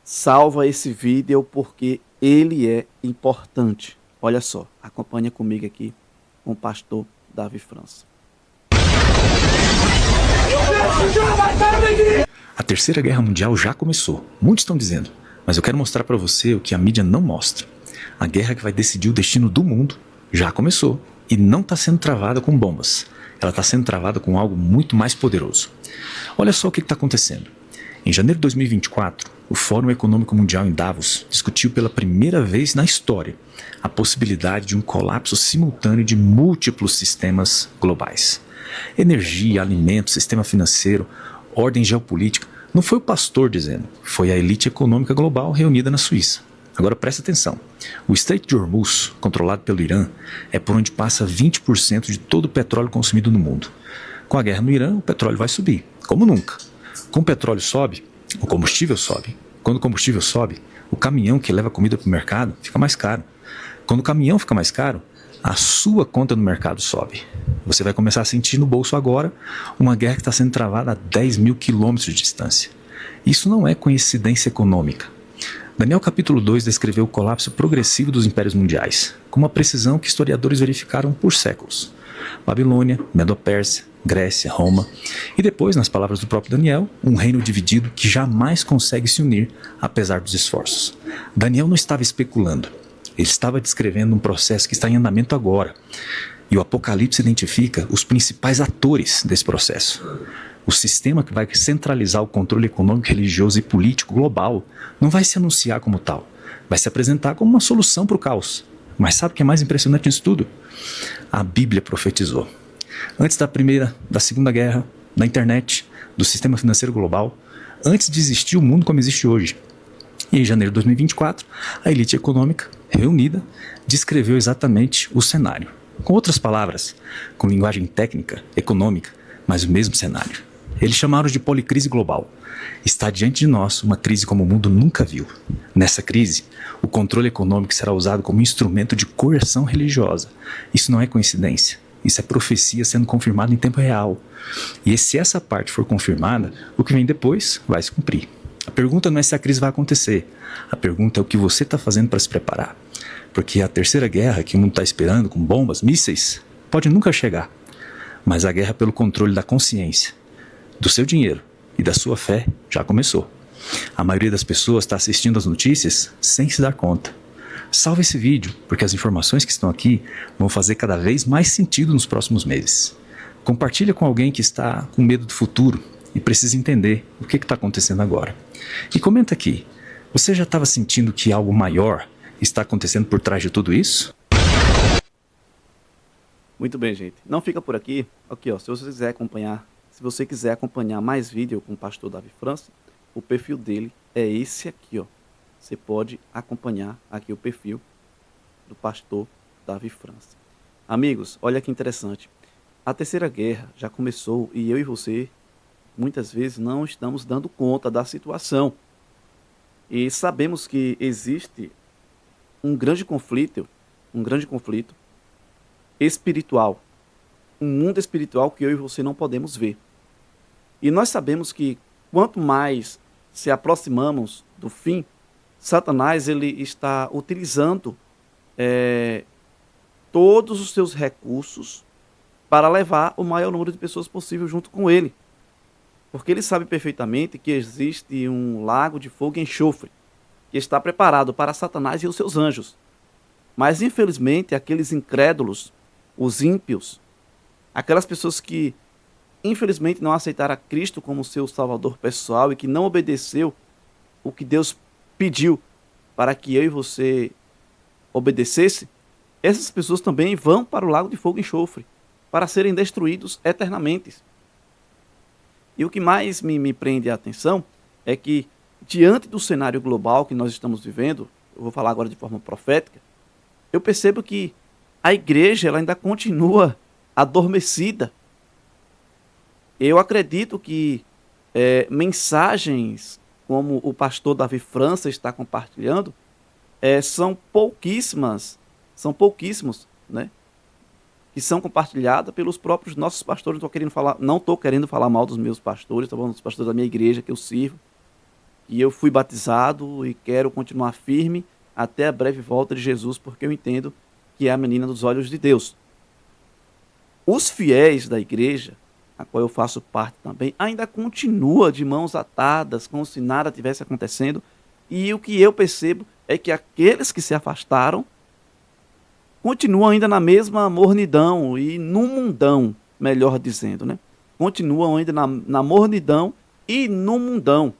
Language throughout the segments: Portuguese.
Salva esse vídeo porque ele é importante. Olha só, acompanha comigo aqui com o pastor Davi França. A Terceira Guerra Mundial já começou. Muitos estão dizendo, mas eu quero mostrar para você o que a mídia não mostra. A guerra que vai decidir o destino do mundo já começou e não está sendo travada com bombas. Ela está sendo travada com algo muito mais poderoso. Olha só o que está acontecendo. Em janeiro de 2024, o Fórum Econômico Mundial em Davos discutiu pela primeira vez na história a possibilidade de um colapso simultâneo de múltiplos sistemas globais. Energia, alimentos, sistema financeiro, ordem geopolítica. Não foi o pastor dizendo, foi a elite econômica global reunida na Suíça. Agora presta atenção. O Estreito de Hormuz, controlado pelo Irã, é por onde passa 20% de todo o petróleo consumido no mundo. Com a guerra no Irã, o petróleo vai subir, como nunca. Com o petróleo sobe, o combustível sobe. Quando o combustível sobe, o caminhão que leva comida para o mercado fica mais caro. Quando o caminhão fica mais caro, a sua conta no mercado sobe. Você vai começar a sentir no bolso agora uma guerra que está sendo travada a 10 mil quilômetros de distância. Isso não é coincidência econômica. Daniel capítulo 2 descreveu o colapso progressivo dos impérios mundiais, com uma precisão que historiadores verificaram por séculos. Babilônia, Medo-Pérsia, Grécia, Roma, e depois, nas palavras do próprio Daniel, um reino dividido que jamais consegue se unir, apesar dos esforços. Daniel não estava especulando, ele estava descrevendo um processo que está em andamento agora, e o Apocalipse identifica os principais atores desse processo. O sistema que vai centralizar o controle econômico, religioso e político global não vai se anunciar como tal, vai se apresentar como uma solução para o caos. Mas sabe o que é mais impressionante nisso tudo? A Bíblia profetizou. Antes da Segunda Guerra, da internet, do sistema financeiro global, antes de existir o mundo como existe hoje. E em janeiro de 2024, a elite econômica, reunida, descreveu exatamente o cenário. Com outras palavras, com linguagem técnica, econômica, mas o mesmo cenário. Eles chamaram de policrise global. Está diante de nós uma crise como o mundo nunca viu. Nessa crise, o controle econômico será usado como instrumento de coerção religiosa. Isso não é coincidência. Isso é profecia sendo confirmada em tempo real. E se essa parte for confirmada, o que vem depois vai se cumprir. A pergunta não é se a crise vai acontecer. A pergunta é o que você está fazendo para se preparar. Porque a terceira guerra que o mundo está esperando, com bombas, mísseis, pode nunca chegar. Mas a guerra pelo controle da consciência, do seu dinheiro e da sua fé já começou. A maioria das pessoas está assistindo as notícias sem se dar conta. Salve esse vídeo, porque as informações que estão aqui vão fazer cada vez mais sentido nos próximos meses. Compartilha com alguém que está com medo do futuro e precisa entender o que está acontecendo agora. E comenta aqui, você já estava sentindo que algo maior está acontecendo por trás de tudo isso? Muito bem, gente. Não fica por aqui. Aqui, ó, se você quiser acompanhar mais vídeo com o pastor Davi França, o perfil dele é esse aqui, ó. Você pode acompanhar aqui o perfil do pastor Davi França. Amigos, olha que interessante. A terceira guerra já começou e eu e você, muitas vezes, não estamos dando conta da situação. E sabemos que existe um grande conflito espiritual, um mundo espiritual que eu e você não podemos ver. E nós sabemos que quanto mais se aproximamos do fim, Satanás ele está utilizando todos os seus recursos para levar o maior número de pessoas possível junto com ele. Porque ele sabe perfeitamente que existe um lago de fogo e enxofre que está preparado para Satanás e os seus anjos. Mas, infelizmente, aqueles incrédulos, os ímpios, aquelas pessoas que, infelizmente, não aceitaram a Cristo como seu salvador pessoal e que não obedeceu o que Deus pediu para que eu e você obedecesse, essas pessoas também vão para o lago de fogo e enxofre, para serem destruídos eternamente. E o que mais me prende a atenção é que, diante do cenário global que nós estamos vivendo, eu vou falar agora de forma profética, eu percebo que a igreja ela ainda continua adormecida. Eu acredito que mensagens como o pastor Davi França está compartilhando são pouquíssimos, né, que são compartilhadas pelos próprios nossos pastores. Não estou querendo falar mal dos meus pastores, tá bom? Dos pastores da minha igreja que eu sirvo. E eu fui batizado e quero continuar firme até a breve volta de Jesus, porque eu entendo que é a menina dos olhos de Deus. Os fiéis da igreja, a qual eu faço parte também, ainda continua de mãos atadas, como se nada tivesse acontecendo. E o que eu percebo é que aqueles que se afastaram continuam ainda na mesma mornidão e no mundão, melhor dizendo, né? Continuam ainda na mornidão e no mundão.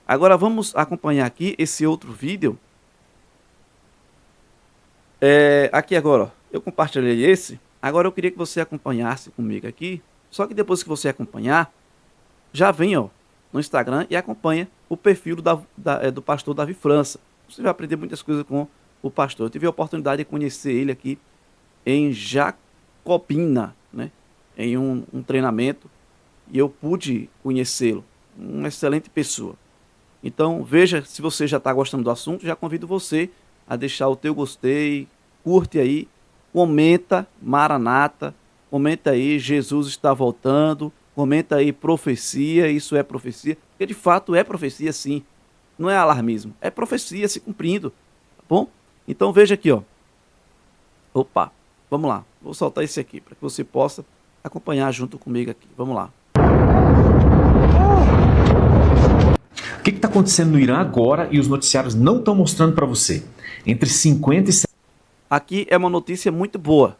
Agora vamos acompanhar aqui esse outro vídeo. Aqui agora, ó, eu compartilhei esse. Agora eu queria que você acompanhasse comigo aqui. Só que depois que você acompanhar, já vem, ó, no Instagram e acompanha o perfil do pastor Davi França. Você vai aprender muitas coisas com o pastor. Eu tive a oportunidade de conhecer ele aqui em Jacobina, né? Em um treinamento, e eu pude conhecê-lo. Uma excelente pessoa. Então, veja, se você já está gostando do assunto, já convido você a deixar o teu gostei, curte aí, comenta Maranata, comenta aí Jesus está voltando, comenta aí profecia, isso é profecia, porque de fato é profecia sim, não é alarmismo, é profecia se cumprindo, tá bom? Então veja aqui, ó. Opa, vamos lá, vou soltar esse aqui para que você possa acompanhar junto comigo aqui, vamos lá. O que está acontecendo no Irã agora e os noticiários não estão mostrando para você? Entre 50 e... Aqui é uma notícia muito boa,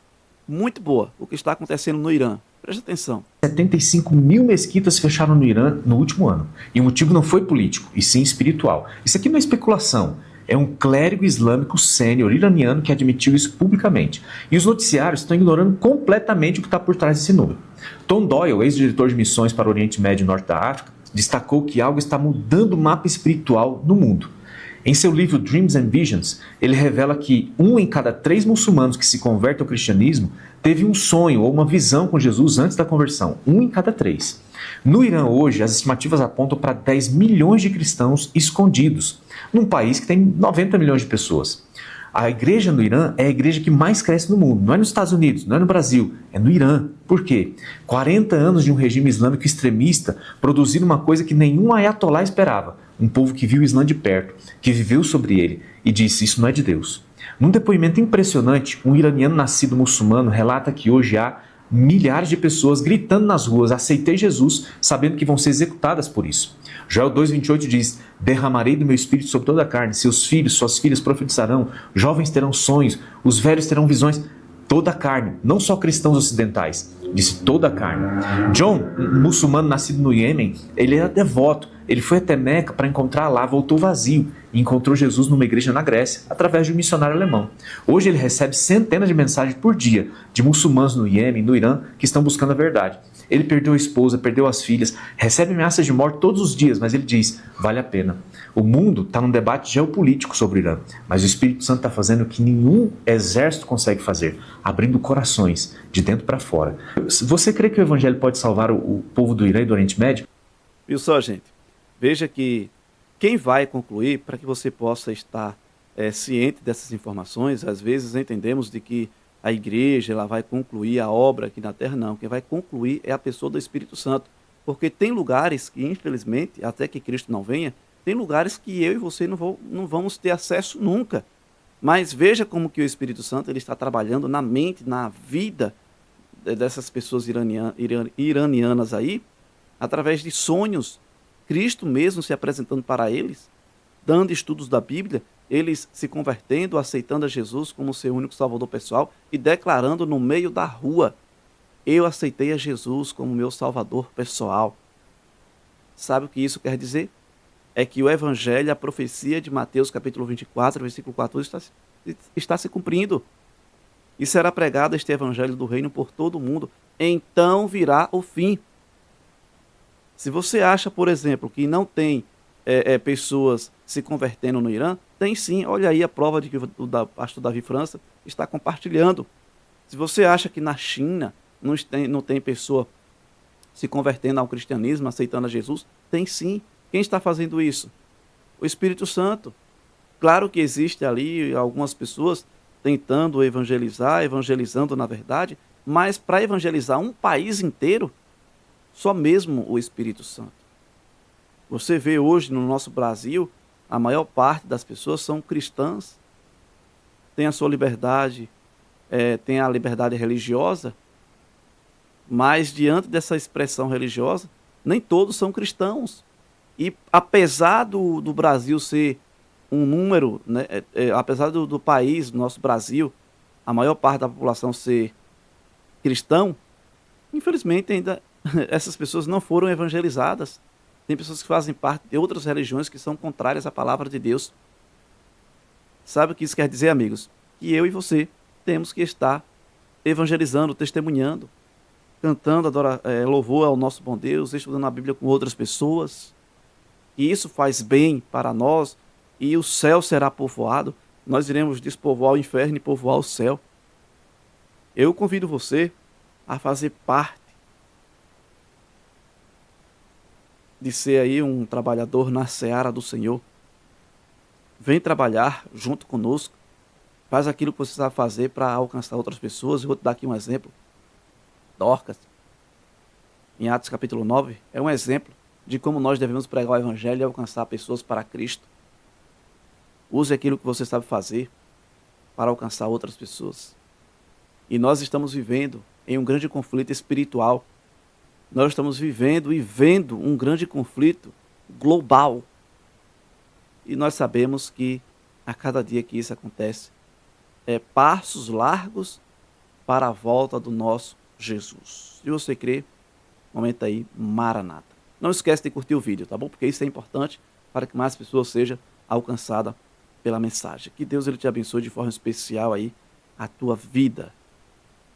o que está acontecendo no Irã. Preste atenção. 75 mil mesquitas fecharam no Irã no último ano. E o motivo não foi político, e sim espiritual. Isso aqui não é especulação. É um clérigo islâmico sênior iraniano que admitiu isso publicamente. E os noticiários estão ignorando completamente o que está por trás desse número. Tom Doyle, ex-diretor de missões para o Oriente Médio e Norte da África, destacou que algo está mudando o mapa espiritual no mundo. Em seu livro Dreams and Visions, ele revela que 1 em cada 3 muçulmanos que se convertem ao cristianismo teve um sonho ou uma visão com Jesus antes da conversão. 1 em cada 3. No Irã hoje, as estimativas apontam para 10 milhões de cristãos escondidos, num país que tem 90 milhões de pessoas. A igreja no Irã é a igreja que mais cresce no mundo. Não é nos Estados Unidos, não é no Brasil, é no Irã. Por quê? 40 anos de um regime islâmico extremista produziram uma coisa que nenhum ayatollah esperava. Um povo que viu o Islã de perto, que viveu sobre ele e disse: isso não é de Deus. Num depoimento impressionante, um iraniano nascido muçulmano relata que hoje há milhares de pessoas gritando nas ruas: aceitei Jesus, sabendo que vão ser executadas por isso. Joel 2,28 diz: derramarei do meu espírito sobre toda a carne, seus filhos, suas filhas profetizarão, jovens terão sonhos, os velhos terão visões. Toda a carne, não só cristãos ocidentais, disse toda a carne. John, um muçulmano nascido no Iêmen, ele era devoto. Ele foi até Meca para encontrar lá, voltou vazio e encontrou Jesus numa igreja na Grécia, através de um missionário alemão. Hoje ele recebe centenas de mensagens por dia de muçulmanos no Iêmen, no Irã, que estão buscando a verdade. Ele perdeu a esposa, perdeu as filhas, recebe ameaças de morte todos os dias, mas ele diz: vale a pena. O mundo está num debate geopolítico sobre o Irã, mas o Espírito Santo está fazendo o que nenhum exército consegue fazer, abrindo corações de dentro para fora. Você crê que o evangelho pode salvar o povo do Irã e do Oriente Médio? Viu só, gente? Veja que quem vai concluir, para que você possa estar ciente dessas informações, às vezes entendemos de que a igreja ela vai concluir a obra aqui na terra, não. Quem vai concluir é a pessoa do Espírito Santo. Porque tem lugares que, infelizmente, até que Cristo não venha, tem lugares que eu e você não vamos ter acesso nunca. Mas veja como que o Espírito Santo ele está trabalhando na mente, na vida dessas pessoas iranianas aí, através de sonhos, Cristo mesmo se apresentando para eles, dando estudos da Bíblia, eles se convertendo, aceitando a Jesus como seu único salvador pessoal e declarando no meio da rua: eu aceitei a Jesus como meu salvador pessoal. Sabe o que isso quer dizer? É que o evangelho, a profecia de Mateus capítulo 24, versículo 14, está se cumprindo. E será pregado este evangelho do reino por todo o mundo. Então virá o fim. Se você acha, por exemplo, que não tem pessoas se convertendo no Irã, tem sim. Olha aí a prova de que o pastor Davi França está compartilhando. Se você acha que na China não tem pessoa se convertendo ao cristianismo, aceitando a Jesus, tem sim. Quem está fazendo isso? O Espírito Santo. Claro que existe ali algumas pessoas tentando evangelizar, evangelizando na verdade, mas para evangelizar um país inteiro, só mesmo o Espírito Santo. Você vê hoje no nosso Brasil, a maior parte das pessoas são cristãs, tem a sua liberdade, tem a liberdade religiosa, mas diante dessa expressão religiosa, nem todos são cristãos. E apesar do Brasil ser um número, né, apesar do país, do nosso Brasil, a maior parte da população ser cristão, infelizmente ainda essas pessoas não foram evangelizadas. Tem pessoas que fazem parte de outras religiões que são contrárias à palavra de Deus. Sabe o que isso quer dizer, amigos? Que eu e você temos que estar evangelizando, testemunhando, cantando louvor ao nosso bom Deus, estudando a Bíblia com outras pessoas. E isso faz bem para nós, e o céu será povoado. Nós iremos despovoar o inferno e povoar o céu. Eu convido você a fazer parte de ser aí um trabalhador na seara do Senhor. Vem trabalhar junto conosco. Faz aquilo que você sabe fazer para alcançar outras pessoas. Eu vou te dar aqui um exemplo. Dorcas, em Atos capítulo 9, é um exemplo de como nós devemos pregar o evangelho e alcançar pessoas para Cristo. Use aquilo que você sabe fazer para alcançar outras pessoas. E nós estamos vivendo em um grande conflito espiritual. Nós estamos vivendo e vendo um grande conflito global. E nós sabemos que a cada dia que isso acontece, passos largos para a volta do nosso Jesus. Se você crê, comenta aí, Maranata. Não esquece de curtir o vídeo, tá bom? Porque isso é importante para que mais pessoas sejam alcançadas pela mensagem. Que Deus ele te abençoe de forma especial aí a tua vida.